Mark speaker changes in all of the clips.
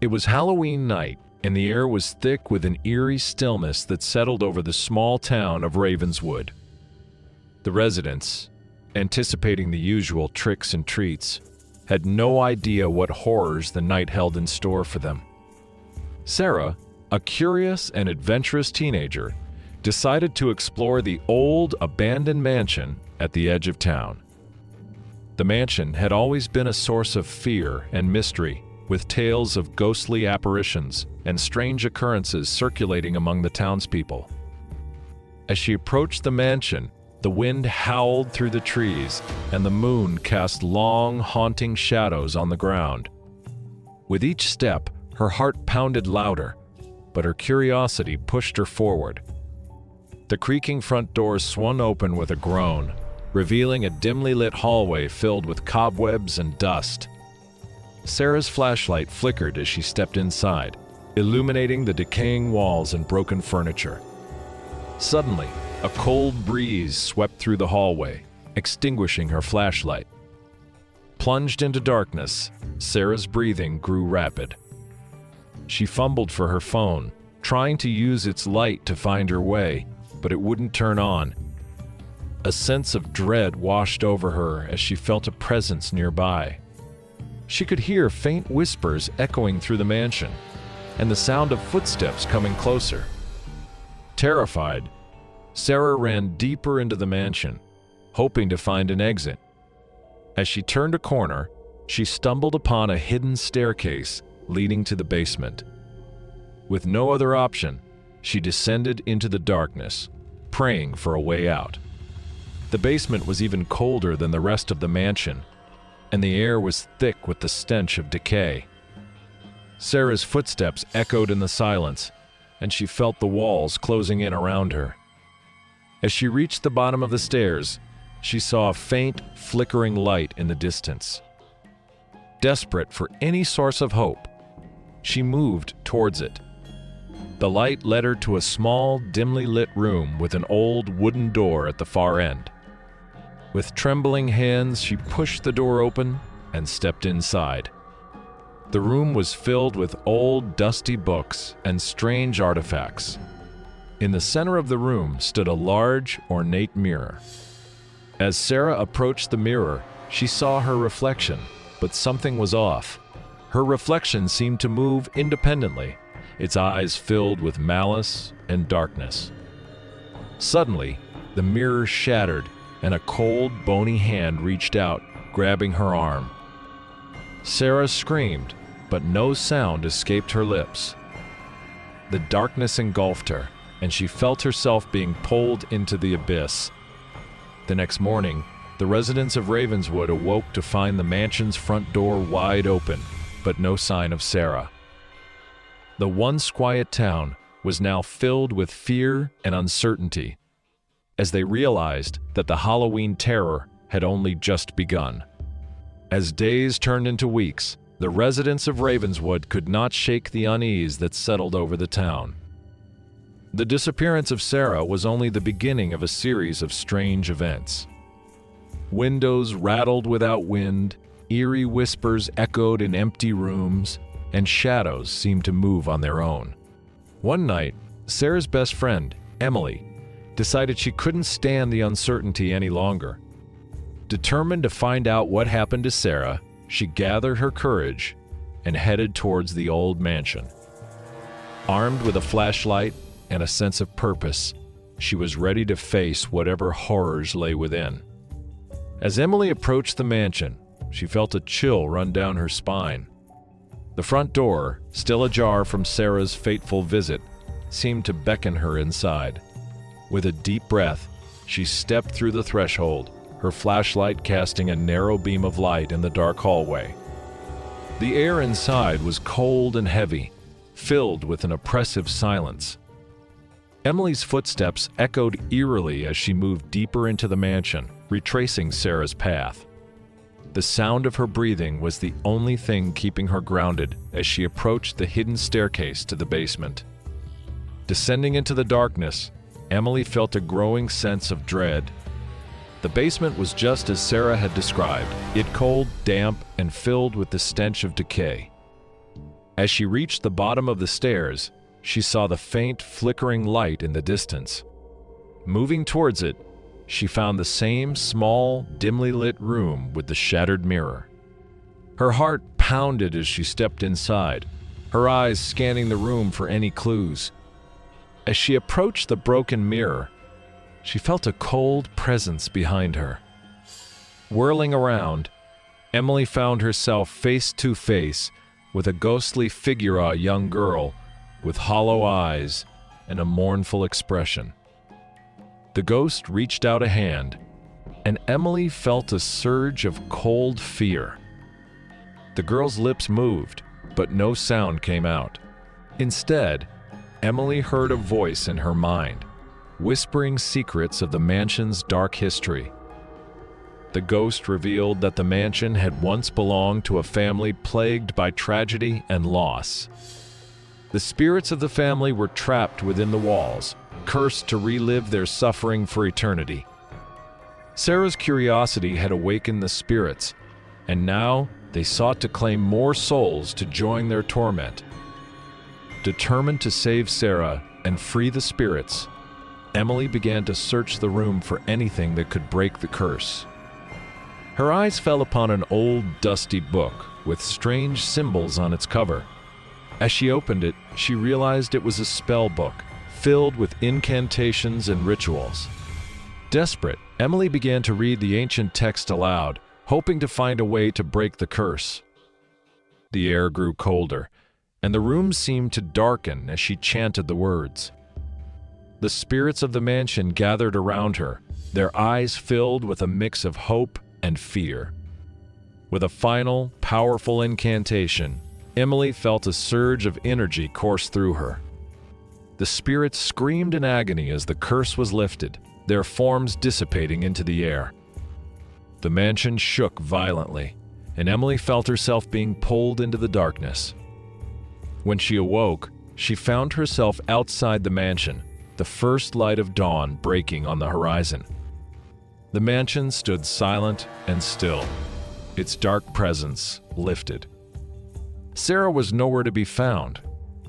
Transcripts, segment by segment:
Speaker 1: It was Halloween night, and the air was thick with an eerie stillness that settled over the small town of Ravenswood. The residents, anticipating the usual tricks and treats, had no idea what horrors the night held in store for them. Sarah, a curious and adventurous teenager, decided to explore the old, abandoned mansion at the edge of town. The mansion had always been a source of fear and mystery, with tales of ghostly apparitions and strange occurrences circulating among the townspeople. As she approached the mansion, the wind howled through the trees, and the moon cast long, haunting shadows on the ground. With each step, her heart pounded louder, but her curiosity pushed her forward. The creaking front door swung open with a groan, revealing a dimly lit hallway filled with cobwebs and dust. Sarah's flashlight flickered as she stepped inside, illuminating the decaying walls and broken furniture. Suddenly, a cold breeze swept through the hallway, extinguishing her flashlight. Plunged into darkness, Sarah's breathing grew rapid. She fumbled for her phone, trying to use its light to find her way, but it wouldn't turn on. A sense of dread washed over her as she felt a presence nearby. She could hear faint whispers echoing through the mansion, and the sound of footsteps coming closer. Terrified, Sarah ran deeper into the mansion, hoping to find an exit. As she turned a corner, she stumbled upon a hidden staircase leading to the basement. With no other option, she descended into the darkness, praying for a way out. The basement was even colder than the rest of the mansion, and the air was thick with the stench of decay. Sarah's footsteps echoed in the silence, and she felt the walls closing in around her. As she reached the bottom of the stairs, she saw a faint, flickering light in the distance. Desperate for any source of hope, she moved towards it. The light led her to a small, dimly lit room with an old wooden door at the far end. With trembling hands, she pushed the door open and stepped inside. The room was filled with old, dusty books and strange artifacts. In the center of the room stood a large, ornate mirror. As Sarah approached the mirror, she saw her reflection, but something was off. Her reflection seemed to move independently, its eyes filled with malice and darkness. Suddenly, the mirror shattered, and a cold, bony hand reached out, grabbing her arm. Sarah screamed, but no sound escaped her lips. The darkness engulfed her, and she felt herself being pulled into the abyss. The next morning, the residents of Ravenswood awoke to find the mansion's front door wide open, but no sign of Sarah. The once quiet town was now filled with fear and uncertainty, as they realized that the Halloween terror had only just begun. As days turned into weeks, the residents of Ravenswood could not shake the unease that settled over the town. The disappearance of Sarah was only the beginning of a series of strange events. Windows rattled without wind, eerie whispers echoed in empty rooms, and shadows seemed to move on their own. One night, Sarah's best friend, Emily, decided she couldn't stand the uncertainty any longer. Determined to find out what happened to Sarah, she gathered her courage and headed towards the old mansion. Armed with a flashlight and a sense of purpose, she was ready to face whatever horrors lay within. As Emily approached the mansion, she felt a chill run down her spine. The front door, still ajar from Sarah's fateful visit, seemed to beckon her inside. With a deep breath, she stepped through the threshold, her flashlight casting a narrow beam of light in the dark hallway. The air inside was cold and heavy, filled with an oppressive silence. Emily's footsteps echoed eerily as she moved deeper into the mansion, retracing Sarah's path. The sound of her breathing was the only thing keeping her grounded as she approached the hidden staircase to the basement. Descending into the darkness, Emily felt a growing sense of dread. The basement was just as Sarah had described, it cold, damp, and filled with the stench of decay. As she reached the bottom of the stairs, she saw the faint, flickering light in the distance. Moving towards it, she found the same small, dimly lit room with the shattered mirror. Her heart pounded as she stepped inside, her eyes scanning the room for any clues. As she approached the broken mirror, she felt a cold presence behind her. Whirling around, Emily found herself face to face with a ghostly figure, a young girl with hollow eyes and a mournful expression. The ghost reached out a hand, and Emily felt a surge of cold fear. The girl's lips moved, but no sound came out. Instead, Emily heard a voice in her mind, whispering secrets of the mansion's dark history. The ghost revealed that the mansion had once belonged to a family plagued by tragedy and loss. The spirits of the family were trapped within the walls, cursed to relive their suffering for eternity. Sarah's curiosity had awakened the spirits, and now they sought to claim more souls to join their torment. Determined to save Sarah and free the spirits, Emily began to search the room for anything that could break the curse. Her eyes fell upon an old, dusty book with strange symbols on its cover. As she opened it, she realized it was a spell book, filled with incantations and rituals. Desperate, Emily began to read the ancient text aloud, hoping to find a way to break the curse. The air grew colder, and the room seemed to darken as she chanted the words. The spirits of the mansion gathered around her, their eyes filled with a mix of hope and fear. With a final, powerful incantation, Emily felt a surge of energy course through her. The spirits screamed in agony as the curse was lifted, their forms dissipating into the air. The mansion shook violently, and Emily felt herself being pulled into the darkness. When she awoke, she found herself outside the mansion, the first light of dawn breaking on the horizon. The mansion stood silent and still, its dark presence lifted. Sarah was nowhere to be found,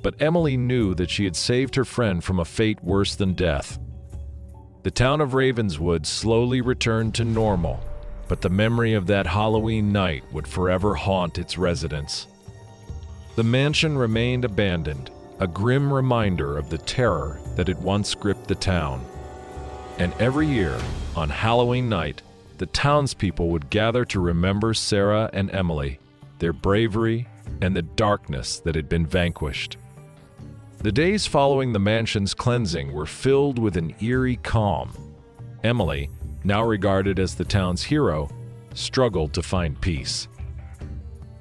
Speaker 1: but Emily knew that she had saved her friend from a fate worse than death. The town of Ravenswood slowly returned to normal, but the memory of that Halloween night would forever haunt its residents. The mansion remained abandoned, a grim reminder of the terror that had once gripped the town. And every year, on Halloween night, the townspeople would gather to remember Sarah and Emily, their bravery, and the darkness that had been vanquished. The days following the mansion's cleansing were filled with an eerie calm. Emily, now regarded as the town's hero, struggled to find peace.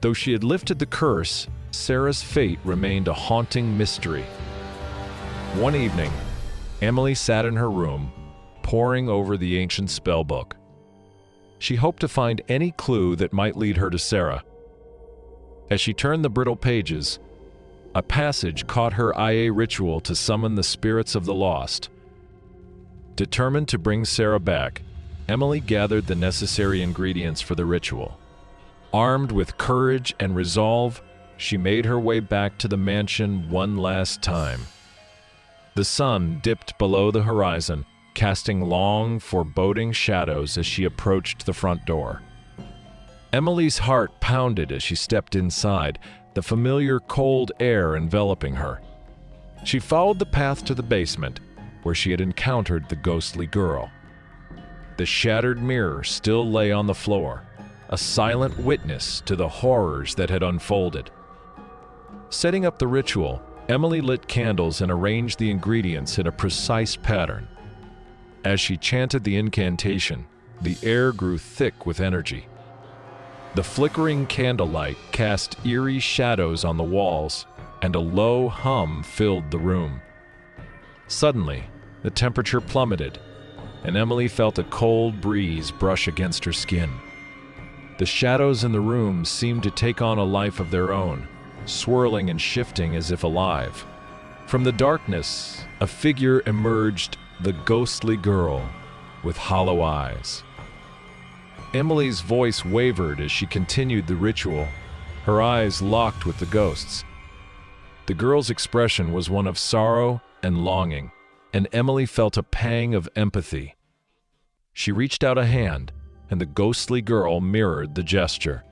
Speaker 1: Though she had lifted the curse, Sarah's fate remained a haunting mystery. One evening, Emily sat in her room, poring over the ancient spellbook. She hoped to find any clue that might lead her to Sarah. As she turned the brittle pages, a passage caught her eye: a ritual to summon the spirits of the lost. Determined to bring Sarah back, Emily gathered the necessary ingredients for the ritual. Armed with courage and resolve, she made her way back to the mansion one last time. The sun dipped below the horizon, casting long, foreboding shadows as she approached the front door. Emily's heart pounded as she stepped inside, the familiar cold air enveloping her. She followed the path to the basement, where she had encountered the ghostly girl. The shattered mirror still lay on the floor, a silent witness to the horrors that had unfolded. Setting up the ritual, Emily lit candles and arranged the ingredients in a precise pattern. As she chanted the incantation, the air grew thick with energy. The flickering candlelight cast eerie shadows on the walls, and a low hum filled the room. Suddenly, the temperature plummeted, and Emily felt a cold breeze brush against her skin. The shadows in the room seemed to take on a life of their own, swirling and shifting as if alive. From the darkness, a figure emerged, the ghostly girl with hollow eyes. Emily's voice wavered as she continued the ritual, her eyes locked with the ghost's. The girl's expression was one of sorrow and longing, and Emily felt a pang of empathy. She reached out a hand, and the ghostly girl mirrored the gesture.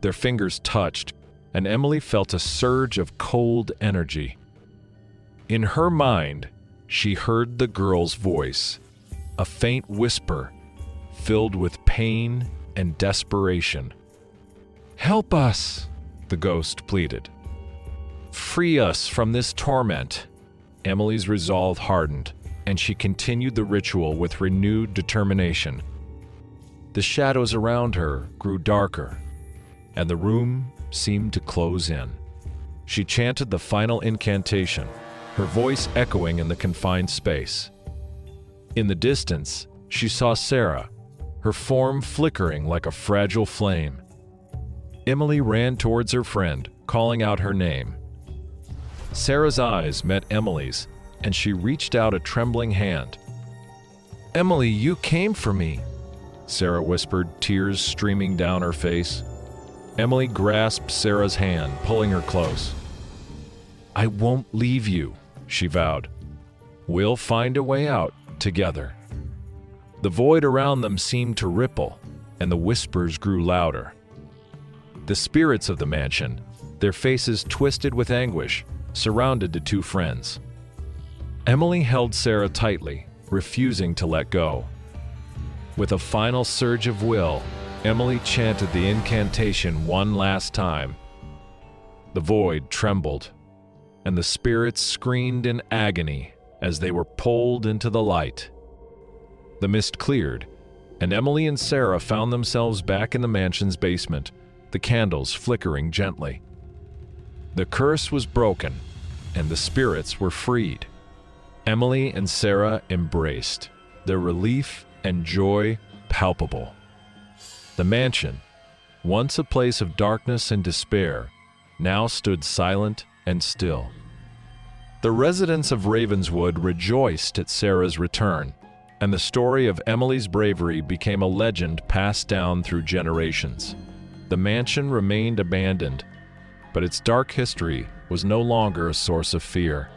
Speaker 1: Their fingers touched, and Emily felt a surge of cold energy. In her mind, she heard the girl's voice, a faint whisper filled with pain and desperation. "Help us," the ghost pleaded. "Free us from this torment." Emily's resolve hardened, and she continued the ritual with renewed determination. The shadows around her grew darker, and the room seemed to close in. She chanted the final incantation, her voice echoing in the confined space. In the distance, she saw Sarah, her form flickering like a fragile flame. Emily ran towards her friend, calling out her name. Sarah's eyes met Emily's, and she reached out a trembling hand. "Emily, you came for me," Sarah whispered, tears streaming down her face. Emily grasped Sarah's hand, pulling her close. "I won't leave you," she vowed. "We'll find a way out together." The void around them seemed to ripple, and the whispers grew louder. The spirits of the mansion, their faces twisted with anguish, surrounded the two friends. Emily held Sarah tightly, refusing to let go. With a final surge of will, Emily chanted the incantation one last time. The void trembled, and the spirits screamed in agony as they were pulled into the light. The mist cleared, and Emily and Sarah found themselves back in the mansion's basement, the candles flickering gently. The curse was broken, and the spirits were freed. Emily and Sarah embraced, their relief and joy palpable. The mansion, once a place of darkness and despair, now stood silent and still. The residents of Ravenswood rejoiced at Sarah's return, and the story of Emily's bravery became a legend passed down through generations. The mansion remained abandoned, but its dark history was no longer a source of fear.